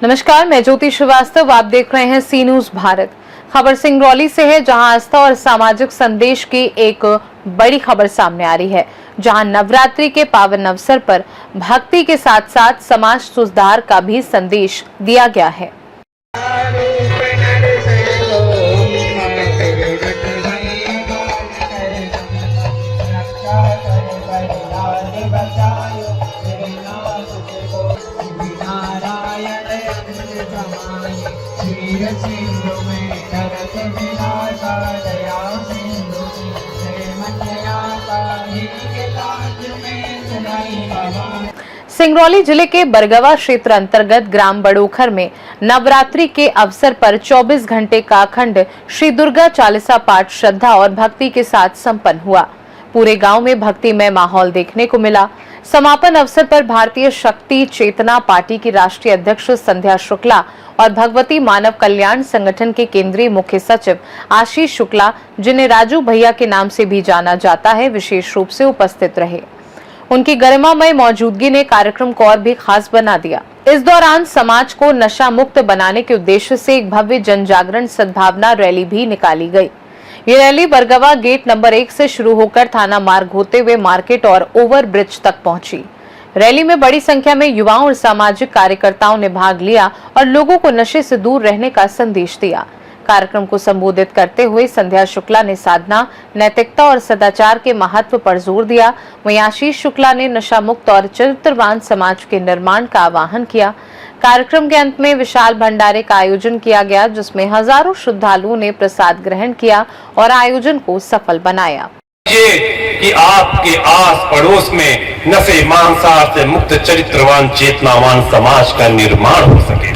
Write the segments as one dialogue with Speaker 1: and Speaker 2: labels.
Speaker 1: नमस्कार, मैं ज्योति श्रीवास्तव। आप देख रहे हैं सी न्यूज भारत। खबर सिंगरौली से है, जहां आस्था और सामाजिक संदेश की एक बड़ी खबर सामने आ रही है, जहां नवरात्रि के पावन अवसर पर भक्ति के साथ साथ समाज सुधार का भी संदेश दिया गया है। सिंगरौली जिले के बरगवा क्षेत्र अंतर्गत ग्राम बड़ोखर में नवरात्रि के अवसर पर 24 घंटे का अखंड श्री दुर्गा चालीसा पाठ श्रद्धा और भक्ति के साथ संपन्न हुआ। पूरे गांव में भक्तिमय माहौल देखने को मिला। समापन अवसर पर भारतीय शक्ति चेतना पार्टी की राष्ट्रीय अध्यक्ष संध्या शुक्ला और भगवती मानव कल्याण संगठन के केंद्रीय मुख्य सचिव आशीष शुक्ला, जिन्हें राजू भैया के नाम से भी जाना जाता है, विशेष रूप से उपस्थित रहे। उनकी गरिमामय मौजूदगी ने कार्यक्रम को और भी खास बना दिया। इस दौरान समाज को नशा मुक्त बनाने के उद्देश्य से एक भव्य जन जागरण सद्भावना रैली भी निकाली गई। ये रैली बरगवा गेट नंबर 1 से शुरू होकर थाना मार्ग होते हुए मार्केट और ओवर ब्रिज तक पहुंची। रैली में बड़ी संख्या में युवाओं और सामाजिक कार्यकर्ताओं ने भाग लिया और लोगों को नशे से दूर रहने का संदेश दिया। कार्यक्रम को संबोधित करते हुए संध्या शुक्ला ने साधना, नैतिकता और सदाचार के महत्व पर जोर दिया। वहीं आशीष शुक्ला ने नशा मुक्त और चरित्रवान समाज के निर्माण का आह्वान किया। कार्यक्रम के अंत में विशाल भंडारे का आयोजन किया गया, जिसमें हजारों श्रद्धालुओं ने प्रसाद ग्रहण किया और आयोजन को सफल बनाया।
Speaker 2: कि आपके आस पड़ोस में नशे मांसाहार से मुक्त चरित्रवान चेतनावान समाज का निर्माण हो सके,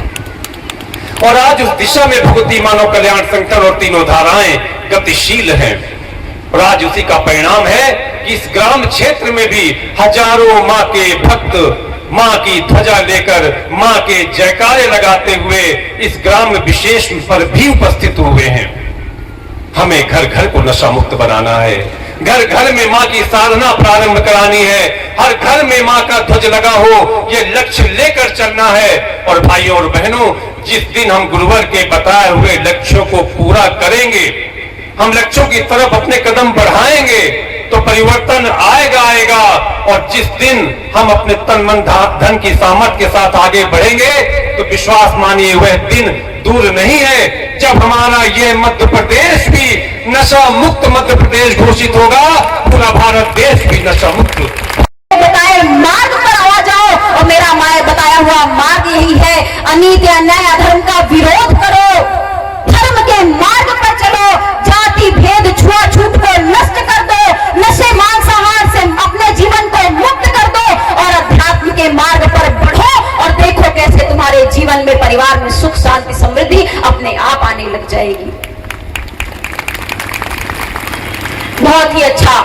Speaker 2: और आज उस दिशा में भगवती मानव कल्याण संगठन और तीनों धाराएं गतिशील हैं। और आज उसी का परिणाम है कि इस ग्राम क्षेत्र में भी हजारों माँ के भक्त माँ की ध्वजा लेकर माँ के जयकारे लगाते हुए इस ग्राम विशेष पर भी उपस्थित हुए हैं। हमें घर घर को नशा मुक्त बनाना है, घर घर में माँ की साधना प्रारंभ करानी है, हर घर में माँ का ध्वज लगा हो, ये लक्ष्य लेकर चलना है। और भाइयों और बहनों, जिस दिन हम गुरुवर के बताए हुए लक्ष्यों को पूरा करेंगे, हम लक्ष्यों की तरफ अपने कदम बढ़ाएंगे, तो परिवर्तन आएगा। और जिस दिन हम अपने तन मन धन की सामर्थ्य के साथ आगे बढ़ेंगे, तो विश्वास मानिए वह दिन दूर नहीं है जब हमारा ये मध्य प्रदेश भी नशा मुक्त मध्य प्रदेश घोषित होगा, पूरा भारत देश भी नशा मुक्त।
Speaker 3: बताए मार्ग पर आ जाओ, और मेरा बताया हुआ मार्ग यही है, अनीति अन्याय अधर्म का विरोध करो, धर्म के मार्ग पर चलो, जाति भेद छुआछूत को नष्ट कर दो, नशे मांसाहार से अपने जीवन को मुक्त कर दो और अध्यात्म के मार्ग पर बढ़ो, और देखो कैसे तुम्हारे जीवन में परिवार में सुख शांति समृद्धि अपने आप आने लग जाएगी। बहुत ही अच्छा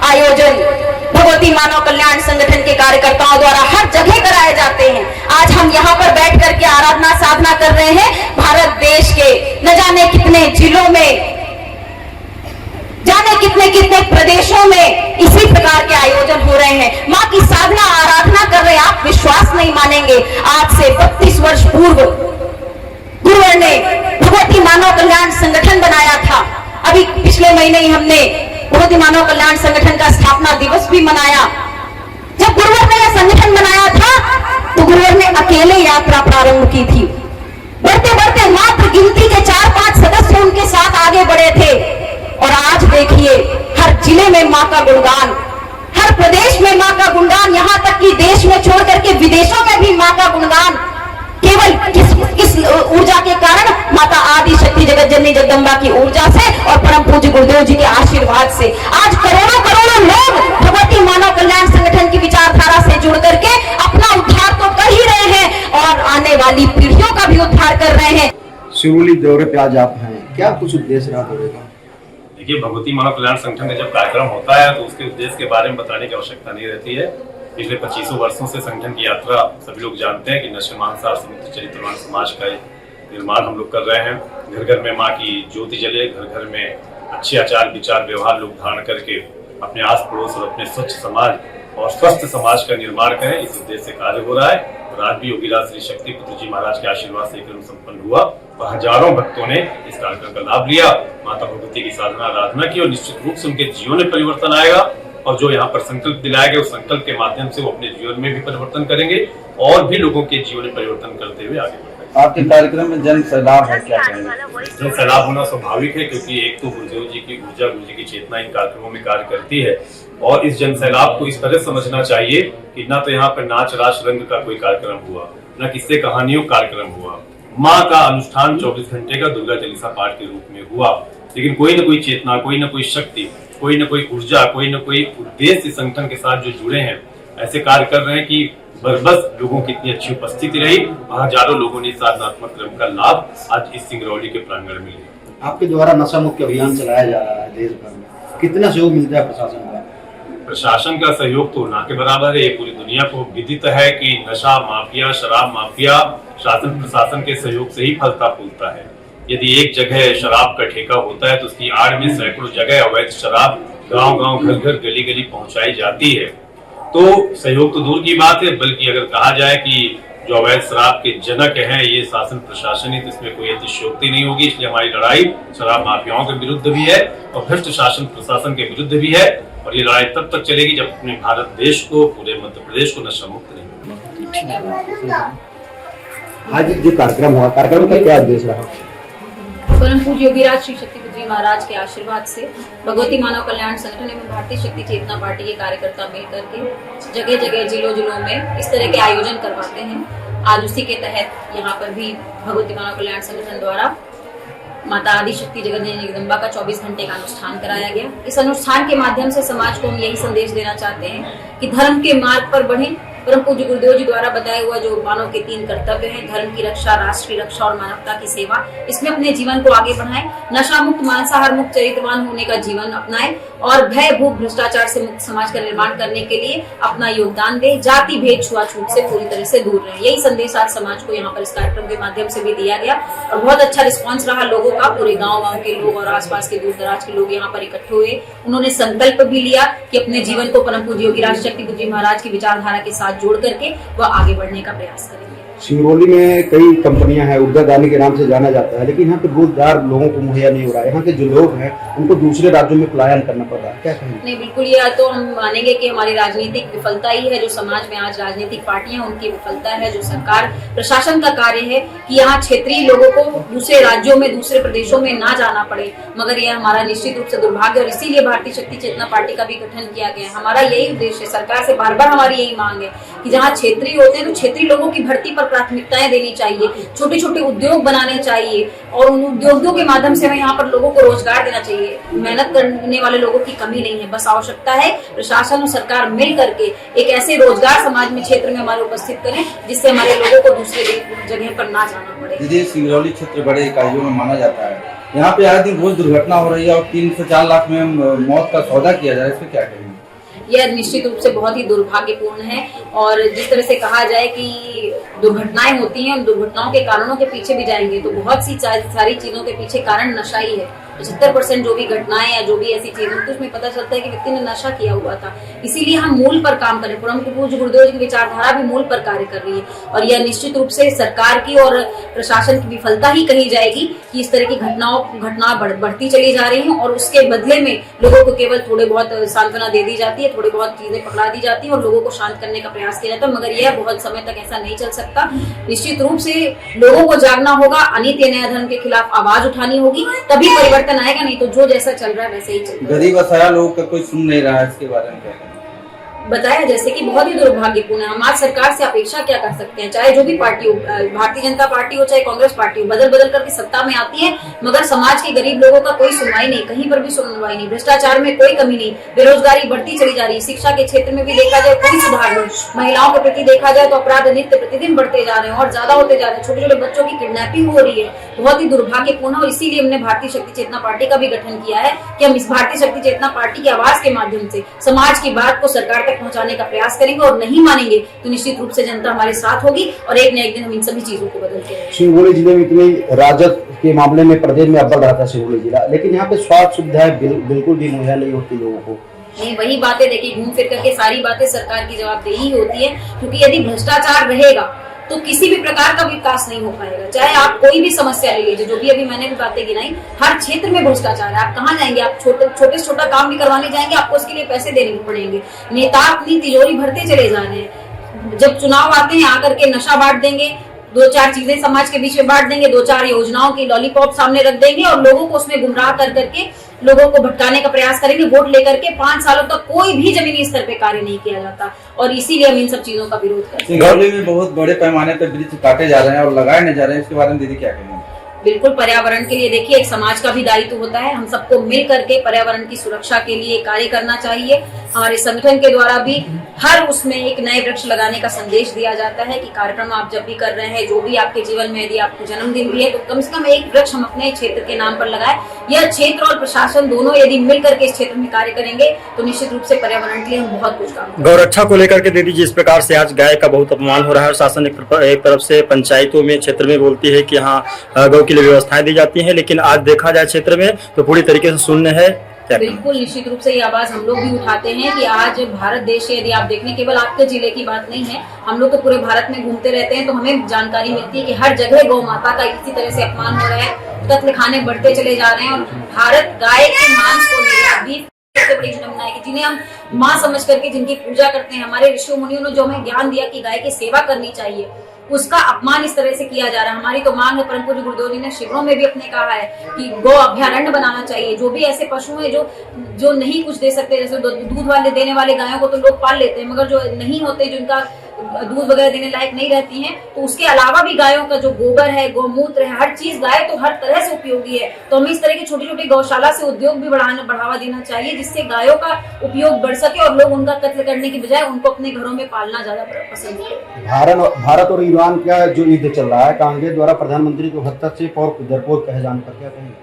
Speaker 3: आयोजन भगवती मानव कल्याण संगठन के कार्यकर्ताओं द्वारा हर जगह कराए जाते हैं। आज हम यहाँ पर बैठ करके आराधना साधना कर रहे हैं। भारत देश के न जाने कितने जिलों में, जाने कितने कितने प्रदेशों में इसी प्रकार के आयोजन हो रहे हैं। माँ की साधना आराधना कर रहे हैं। आप विश्वास नहीं मानेंगे, आज से 32 वर्ष पूर्व गुरुवर ने भगवती मानव कल्याण संगठन बनाया था। अभी पिछले महीने ही हमने भगवती मानव कल्याण संगठन का स्थापना दिवस भी मनाया। जब गुरुवर ने यह संगठन बनाया था, तो गुरुवर ने अकेले यात्रा प्रारंभ की थी। बढ़ते बढ़ते मात्र गिनती के 4-5 सदस्य उनके साथ आगे बढ़े थे, और आज देखिए हर जिले में माँ का गुणगान, हर प्रदेश में माँ का गुणगान, यहाँ तक कि देश में छोड़ करके विदेशों में भी माँ का गुणगान। केवल किस ऊर्जा के कारण? माता आदि शक्ति जगत जननी जगदम्बा की ऊर्जा से और परम पूज्य गुरुदेव जी के आशीर्वाद से आज करोड़ों करोड़ों लोग भगवती मानव कल्याण संगठन की विचारधारा से जुड़ करके अपना उद्धार तो कर ही रहे हैं और आने वाली पीढ़ियों का भी उद्धार कर रहे हैं।
Speaker 4: सिंगरौली दौरे पे आज आप हैं, क्या कुछ उद्देश्य रहा दौरे का?
Speaker 2: देखिए, भगवती मानव कल्याण संगठन का जब कार्यक्रम होता है तो उसके उद्देश्य के बारे में बताने की आवश्यकता नहीं रहती है। पिछले 25 वर्षों से संगठन की यात्रा सभी लोग जानते हैं कि नशे मांसाहार से मुक्त चरित्रवान समाज का निर्माण हम लोग कर रहे हैं। घर घर में माँ की ज्योति जले, घर घर में अच्छे आचार विचार व्यवहार लोग धारण करके
Speaker 5: अपने आस पड़ोस और अपने स्वच्छ समाज और स्वस्थ समाज का निर्माण करें, इस उद्देश्य से कार्य हो रहा है। और आज भी योगीराज श्री शक्ति पुत्र जी महाराज के आशीर्वाद से कार्यक्रम संपन्न हुआ और हजारों भक्तों ने इस कार्यक्रम का लाभ लिया, माता भगवती की साधना आराधना की और निश्चित रूप से उनके जीवन में परिवर्तन आएगा। और जो यहाँ पर संकल्प दिलाया गया उस संकल्प के माध्यम से वो अपने जीवन में भी परिवर्तन करेंगे और भी लोगों के जीवन में परिवर्तन करते हुए आगे बढ़ेंगे।
Speaker 6: आपके कार्यक्रम में जन सैलाब है, क्या कहेंगे?
Speaker 5: जन सैलाब होना स्वाभाविक है, क्योंकि एक तो गुरुदेव जी की ऊर्जा, गुरु जी की चेतना इन कार्यक्रमों में कार्य करती है। और इस जन सैलाब को इस तरह समझना चाहिए कि ना तो यहाँ पर नाच रास रंग का कोई कार्यक्रम हुआ, न किस्से कहानियों कार्यक्रम हुआ, माँ का अनुष्ठान 24 घंटे का दुर्गा चालीसा पाठ के रूप में हुआ, लेकिन कोई न कोई चेतना, कोई न कोई शक्ति, कोई न कोई ऊर्जा, कोई न कोई उद्देश्य संगठन के साथ जो जुड़े हैं, ऐसे कार्य कर रहे हैं कि बस लोगों की इतनी अच्छी उपस्थिति रही, हजारों लोगों ने साधनात्मक क्रम का लाभ आज इस सिंगरौली के प्रांगण में लिया।
Speaker 4: आपके द्वारा नशा मुक्ति अभियान चलाया जा रहा है देश भर में, कितना सहयोग मिलता है प्रशासन का?
Speaker 5: प्रशासन का सहयोग तो ना के बराबर है। ये पूरी दुनिया को विदित है कि नशा माफिया, शराब माफिया शासन प्रशासन के सहयोग से ही फलता फूलता है। यदि एक जगह शराब का ठेका होता है तो उसकी आड़ में सैकड़ों जगह अवैध शराब गांव-गांव, घर-घर, गली-गली पहुंचाई जाती है। तो सहयोग तो दूर की बात है, बल्कि अगर कहा जाए कि जो अवैध शराब के जनक हैं ये शासन प्रशासन ही, तो इसमें कोई अतिशयोक्ति नहीं होगी। इसलिए हमारी लड़ाई शराब माफियाओं के विरुद्ध भी है और भ्रष्ट शासन प्रशासन के विरुद्ध भी है। और ये लड़ाई तब तक चलेगी जब अपने भारत देश को, पूरे मध्य प्रदेश को नशा मुक्त नहीं होगा।
Speaker 4: आज जो कार्यक्रम हुआ, कार्यक्रम का क्या उद्देश्य रहा?
Speaker 7: परम पूज्य योगीराज श्री शक्ति पुत्र जी महाराज के आशीर्वाद से भगवती मानव कल्याण संगठन एवं भारतीय शक्ति चेतना पार्टी के कार्यकर्ता मिलकर के जगह जगह जिलों में इस तरह के आयोजन करवाते हैं। आज उसी के तहत यहाँ पर भी भगवती मानव कल्याण संगठन द्वारा माता आदि शक्ति जगतजननी जगदम्बा का 24 घंटे का अनुष्ठान कराया गया। इस अनुष्ठान के माध्यम से समाज को हम यही संदेश देना चाहते हैं कि धर्म के मार्ग पर बढ़ें। परम पूज्य गुरुदेव जी द्वारा बताया हुआ जो मानव के 3 कर्तव्य हैं, धर्म की रक्षा, राष्ट्र की रक्षा और मानवता की सेवा, इसमें अपने जीवन को आगे बढ़ाएं। नशा मुक्त, मांसाहार मुक्त, चरित्रवान होने का जीवन अपनाएं और भय, भूख, भ्रष्टाचार से मुक्त समाज का निर्माण करने के लिए अपना योगदान दें। जाति भेद, छुआछूत से पूरी तरह से दूर रहें। यही संदेश आज समाज को यहाँ पर इस कार्यक्रम के माध्यम से भी दिया गया और बहुत अच्छा रिस्पॉन्स रहा लोगों का। पूरे गाँव के लोग और आसपास के दूर दराज के लोग यहाँ पर इकट्ठे हुए। उन्होंने संकल्प भी लिया कि अपने जीवन को परम पूज्य योगीराज शक्ति पुत्र जी महाराज की विचारधारा के साथ जोड़ करके वह आगे बढ़ने का प्रयास करेंगे।
Speaker 4: सिंगरौली में कई कंपनियां हैं, उद्योगदानी के नाम से जाना जाता है, लेकिन यहाँ पे रोजगार लोगों को मुहैया नहीं हो रहा है। यहाँ के जो लोग हैं उनको दूसरे राज्यों में पलायन करना पड़ रहा है, क्या कहेंगे?
Speaker 7: नहीं, बिल्कुल ये तो हम मानेंगे कि हमारी राजनीतिक विफलता ही है। जो समाज में आज राजनीतिक पार्टियां, उनकी विफलता है। जो सरकार प्रशासन का कार्य है कि यहाँ क्षेत्रीय लोगों को दूसरे राज्यों में, दूसरे प्रदेशों में ना जाना पड़े, मगर यह हमारा निश्चित रूप से दुर्भाग्य और इसीलिए भारतीय शक्ति चेतना पार्टी का भी गठन किया गया है। हमारा यही उद्देश्य है, सरकार से बार बार हमारी यही मांग है कि जहाँ क्षेत्रीय होते हैं तो क्षेत्रीय लोगों की भर्ती पर प्राथमिकताएं देनी चाहिए, छोटे छोटे उद्योग बनाने चाहिए और उन उद्योगों के माध्यम से हमें यहाँ पर लोगों को रोजगार देना चाहिए। मेहनत करने वाले लोगों की कमी नहीं है, बस आवश्यकता है प्रशासन और सरकार मिल करके एक ऐसे रोजगार समाज में, क्षेत्र में हमारे उपस्थित करें जिससे हमारे लोगों को दूसरे जगह पर ना जाना पड़े।
Speaker 6: दीदी, सिंगरौली क्षेत्र बड़े इकाइयों में माना जाता है, यहाँ पे आए दिन रोज दुर्घटना हो रही है और 3 से 4 लाख में मौत का सौदा किया जा रहा है, इसमें क्या कहेंगे?
Speaker 7: यह निश्चित रूप से बहुत ही दुर्भाग्यपूर्ण है और जिस तरह से कहा जाए कि दुर्घटनाएं होती हैं, उन दुर्घटनाओं के कारणों के पीछे भी जाएंगे तो बहुत सी सारी चीजों के पीछे कारण नशा ही है। 75% जो भी घटनाएं या जो भी ऐसी चीजें तो उसमें पता चलता है कि व्यक्ति ने नशा किया हुआ था। इसीलिए हम मूल पर काम करें। परम पूज्य गुरुदेव जी की विचारधारा भी मूल पर कार्य कर रही है और यह निश्चित रूप से सरकार की और प्रशासन की विफलता ही कही जाएगी कि इस तरह की घटनाएं बढ़ती चली जा रही हैं और उसके बदले में लोगों को केवल थोड़े बहुत सांत्वना दे दी जाती है, थोड़ी बहुत चीजें पकड़ा दी जाती है और लोगों को शांत करने का प्रयास किया जाता है, मगर यह बहुत समय तक ऐसा नहीं चल सकता। निश्चित रूप से लोगों को जागना होगा, अनित्य न्याय धर्म के खिलाफ आवाज उठानी होगी, तभी परिवर्तन आएगा, नहीं तो जो जैसा चल रहा है वैसे ही चलेगा।
Speaker 6: गरीब असहाय लोगों का कोई सुन नहीं रहा है, इसके बारे में क्या कहेंगे?
Speaker 7: बताया जैसे कि बहुत ही दुर्भाग्यपूर्ण है। हम आज सरकार से अपेक्षा क्या कर सकते हैं, चाहे जो भी पार्टी हो, भारतीय जनता पार्टी हो चाहे कांग्रेस पार्टी हो, बदल बदल करके सत्ता में आती है मगर समाज के गरीब लोगों का कोई सुनवाई नहीं, कहीं पर भी सुनवाई नहीं, भ्रष्टाचार में कोई कमी नहीं, बेरोजगारी बढ़ती चली जा रही है, शिक्षा के क्षेत्र में भी देखा जाए कोई सुधार नहीं, महिलाओं के प्रति देखा जाए तो अपराध नित्य प्रतिदिन बढ़ते जा रहे हैं और ज्यादा होते जा रहे हैं, छोटे छोटे बच्चों की किडनैपिंग हो रही है, बहुत ही दुर्भाग्यपूर्ण है। और इसीलिए हमने भारतीय शक्ति चेतना पार्टी का भी गठन किया है कि हम इस भारतीय शक्ति चेतना पार्टी की आवाज के माध्यम से समाज की बात को सरकार तक पहुंचाने का प्रयास करेंगे और नहीं मानेंगे तो निश्चित रूप से जनता हमारे साथ होगी और एक न एक दिन हम इन सभी चीजों को बदलते हैं।
Speaker 4: सिंगरौली जिले में इतनी राजद के मामले में प्रदेश में अव्वल रहा था सिंगरौली जिला, लेकिन यहाँ पे स्वास्थ्य सुविधाएं बिल्कुल भी मुहैया नहीं होती लोगों को।
Speaker 7: नहीं, वही बातें देखिए, घूम फिर करके सारी बातें सरकार की जवाबदेही होती है, क्योंकि यदि भ्रष्टाचार रहेगा तो किसी भी प्रकार का विकास नहीं हो पाएगा। चाहे आप कोई भी समस्या ले लीजिए, जो भी अभी मैंने भी बातें गिनाई, हर क्षेत्र में भ्रष्टाचार है। आप कहाँ जाएंगे? आप छोटे से छोटा काम भी करवाने जाएंगे, आपको उसके लिए पैसे देने पड़ेंगे। नेता अपनी तिजोरी भरते चले जा रहे हैं। जब चुनाव आते हैं आकर के नशा बांट देंगे, 2-4 चीजें समाज के बीच में बांट देंगे, 2-4 योजनाओं की लॉलीपॉप सामने रख देंगे और लोगों को उसमें गुमराह कर करके लोगों को भटकाने का प्रयास करेंगे। वोट लेकर के 5 सालों तक कोई भी जमीनी स्तर पे कार्य नहीं किया जाता और इसीलिए हम इन सब चीजों का विरोध करते हैं।
Speaker 6: सिंगरौली में बहुत बड़े पैमाने पर वृक्ष काटे जा रहे हैं और लगाए नहीं जा रहे हैं, इसके बारे में दीदी क्या कहेंगे?
Speaker 7: बिल्कुल, पर्यावरण के लिए देखिए एक समाज का भी दायित्व होता है। हम सबको मिल करके पर्यावरण की सुरक्षा के लिए कार्य करना चाहिए। हमारे संगठन के द्वारा भी हर उसमें एक नए वृक्ष लगाने का संदेश दिया जाता है कि कार्यक्रम आप जब भी कर रहे हैं, जो भी आपके जीवन में यदि आपको जन्मदिन भी है तो कम से कम एक वृक्ष हम अपने क्षेत्र के नाम पर लगाएं। यह क्षेत्र और प्रशासन दोनों यदि मिल करके इस क्षेत्र में कार्य करेंगे तो निश्चित रूप से पर्यावरण के लिए हम बहुत कुछ काम करेंगे।
Speaker 8: गौरक्षा को लेकर के दीदी जिस प्रकार से आज गाय का बहुत अपमान हो रहा है और शासन एक तरफ से पंचायतों में क्षेत्र में बोलती है कि हाँ गौ के लिए व्यवस्थाएं दी जाती हैं, लेकिन आज देखा जाए क्षेत्र में तो पूरी तरीके से शून्य है।
Speaker 7: बिल्कुल, निश्चित रूप से ये आवाज हम लोग भी उठाते हैं कि आज भारत देश यदि आप देखें, केवल आपके जिले की बात नहीं है, हम लोग तो पूरे भारत में घूमते रहते हैं तो हमें जानकारी मिलती है कि हर जगह गौ माता का इसी तरह से अपमान हो रहा है, कत्ल खाने बढ़ते चले जा रहे हैं। और भारत गाय के मांस को सबसे बड़ी विडंबना है कि जिन्हें हम माँ समझ करके जिनकी पूजा करते हैं, हमारे ऋषि मुनियों ने जो हमें ज्ञान दिया कि गाय की सेवा करनी चाहिए, उसका अपमान इस तरह से किया जा रहा है। हमारी तो मांग है, परम पूज्य गुरुदेव जी ने शिविरों में भी अपने कहा है कि गौ अभ्यारण्य बनाना चाहिए। जो भी ऐसे पशु हैं जो नहीं कुछ दे सकते, जैसे दूध वाले देने वाले गायों को तो लोग पाल लेते हैं, मगर जो नहीं होते, जिनका दूध वगैरह देने लायक नहीं रहती हैं, तो उसके अलावा भी गायों का जो गोबर है, गौमूत्र है, हर चीज, गाय तो हर तरह से उपयोगी है। तो हमें इस तरह की छोटी छोटी गौशाला से उद्योग भी बढ़ावा देना चाहिए, जिससे गायों का उपयोग बढ़ सके और लोग उनका कत्ल करने की बजाय उनको अपने घरों में पालना ज्यादा पसंद करें।
Speaker 4: भारत और ईरान का जो युद्ध चल रहा है, कांग्रेस द्वारा प्रधानमंत्री को हस्तक्षेप और डरपोक कहे जाने पर क्या कहेंगे?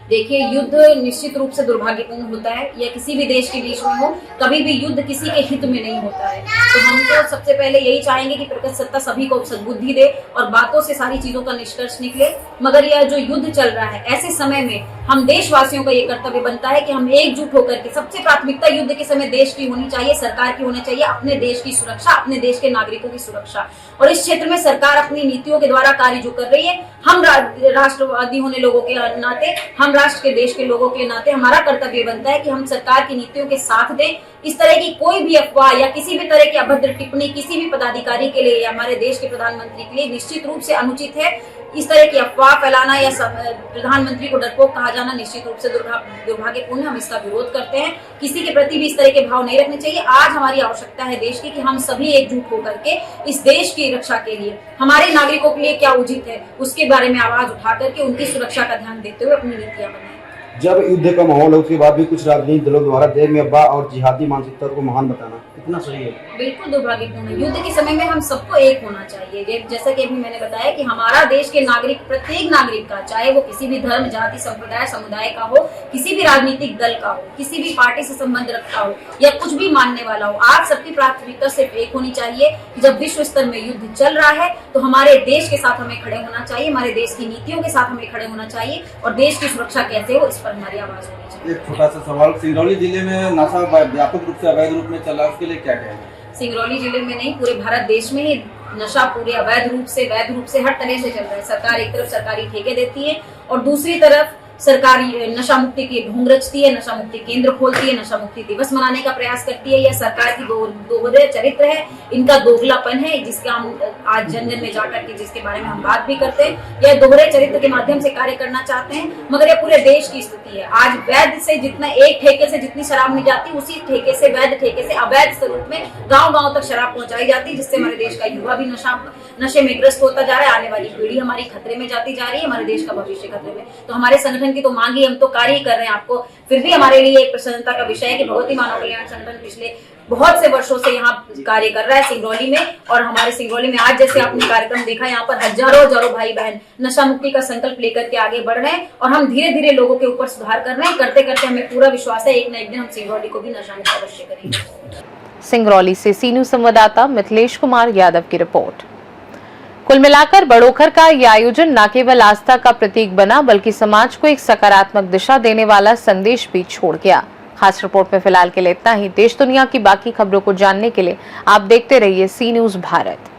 Speaker 7: देखिए, युद्ध निश्चित रूप से दुर्भाग्यपूर्ण होता है, या किसी भी देश के बीच में हो, कभी भी युद्ध किसी के हित में नहीं होता है। तो हम तो सबसे पहले यही चाहेंगे कि प्रकृत सत्ता सभी को सद्बुद्धि दे और बातों से सारी चीजों का निष्कर्ष निकले। मगर यह जो युद्ध चल रहा है, ऐसे समय में हम देशवासियों का ये कर्तव्य बनता है कि हम एकजुट होकर के, सबसे प्राथमिकता युद्ध के समय देश की होनी चाहिए, सरकार की होनी चाहिए, अपने देश की सुरक्षा, अपने देश के नागरिकों की सुरक्षा। और इस क्षेत्र में सरकार अपनी नीतियों के द्वारा कार्य जो कर रही है, हम राष्ट्रवादी होने लोगों के नाते, हम राष्ट्र के देश के लोगों के नाते हमारा कर्तव्य बनता है कि हम सरकार की नीतियों के साथ दें। इस तरह की कोई भी अफवाह या किसी भी तरह की अभद्र टिप्पणी किसी भी पदाधिकारी के लिए या हमारे देश के प्रधानमंत्री के लिए निश्चित रूप से अनुचित है। इस तरह की अफवाह फैलाना या प्रधानमंत्री को डरपोक कहा जाना निश्चित रूप से दुर्भाग्यपूर्ण है। हम इसका विरोध करते हैं। किसी के प्रति भी इस तरह के भाव नहीं रखने चाहिए। आज हमारी आवश्यकता है देश की कि हम सभी एकजुट होकर के इस देश की रक्षा के लिए, हमारे नागरिकों के लिए क्या उचित है, उसके बारे में आवाज उठा करके उनकी सुरक्षा का ध्यान देते हुए अपनी नीतियां बनाएं।
Speaker 4: जब युद्ध का माहौल है, उसके बाद भी कुछ राजनीतिक दलों द्वारा देश में अफवाह और जिहादी मानसिकता को महान बताना कितना सही है?
Speaker 7: बिल्कुल दुर्भाग्यपूर्ण है। युद्ध के समय में हम सबको एक होना चाहिए। जैसा कि अभी मैंने बताया कि हमारा देश के नागरिक, प्रत्येक नागरिक का, चाहे वो किसी भी धर्म, जाति, संप्रदाय, समुदाय का हो, किसी भी राजनीतिक दल का हो, किसी भी पार्टी से संबंध रखता हो या कुछ भी मानने वाला हो, आप सबकी प्राथमिकता सिर्फ एक होनी चाहिए। जब विश्व स्तर में युद्ध चल रहा है तो हमारे देश के साथ हमें खड़े होना चाहिए, हमारे देश की नीतियों के साथ हमें खड़े होना चाहिए और देश की सुरक्षा कैसे हो, इस पर हमारी आवाज होनी चाहिए।
Speaker 6: एक छोटा सा सवाल, सिंगरौली जिले में नशा व्यापक रूप से अवैध रूप में चल रहा है, उसके लिए क्या कहेंगे?
Speaker 7: सिंगरौली जिले में नहीं, पूरे भारत देश में ही नशा पूरे अवैध रूप से, वैध रूप से हर तरह से चल रहा है। सरकार एक तरफ सरकारी ठेके देती है और दूसरी तरफ सरकारी नशा मुक्ति की ढोंग रचती है, नशा मुक्ति केंद्र खोलती है, नशा मुक्ति दिवस मनाने का प्रयास करती है। यह सरकार की दोहरे चरित्र है, इनका दोगलापन है, जिसका हम आज जन जन में जाकर के जिसके बारे में हम बात भी करते हैं। यह दोहरे चरित्र के माध्यम से कार्य करना चाहते हैं, मगर यह पूरे देश की स्थिति है। आज वैध से जितना, एक ठेके से जितनी शराब मिल जाती, उसी ठेके से, वैध ठेके से अवैध स्वरूप में गाँव तक शराब पहुंचाई जाती है, जिससे हमारे देश का युवा भी नशे में ग्रस्त होता जा रहा है। आने वाली पीढ़ी हमारी खतरे में जाती जा रही है, हमारे देश का भविष्य खतरे में। तो हमारे संगठन की तो मांग ही, हम तो कार्य कर रहे हैं। आपको फिर भी हमारे लिए एक प्रसन्नता का विषय है कि भगवती मानव कल्याण संगठन पिछले बहुत से वर्षों से यहाँ कार्य कर रहा है सिंगरौली में। और हमारे सिंगरौली में आज जैसे आपने कार्यक्रम देखा, यहाँ पर हजारों भाई बहन नशा मुक्ति का संकल्प लेकर के आगे बढ़ रहे हैं और हम धीरे धीरे लोगों के ऊपर सुधार कर रहे हैं। करते करते हमें पूरा विश्वास है एक न एक दिन हम सिंगरौली को भी नशा मुक्त अवश्य करेंगे।
Speaker 1: सिंगरौली से सीनू संवाददाता मिथिलेश कुमार यादव की रिपोर्ट। कुल मिलाकर बड़ोखर का यह आयोजन न केवल आस्था का प्रतीक बना, बल्कि समाज को एक सकारात्मक दिशा देने वाला संदेश भी छोड़ गया। खास रिपोर्ट में फिलहाल के लिए इतना ही। देश दुनिया की बाकी खबरों को जानने के लिए आप देखते रहिए सी न्यूज़ भारत।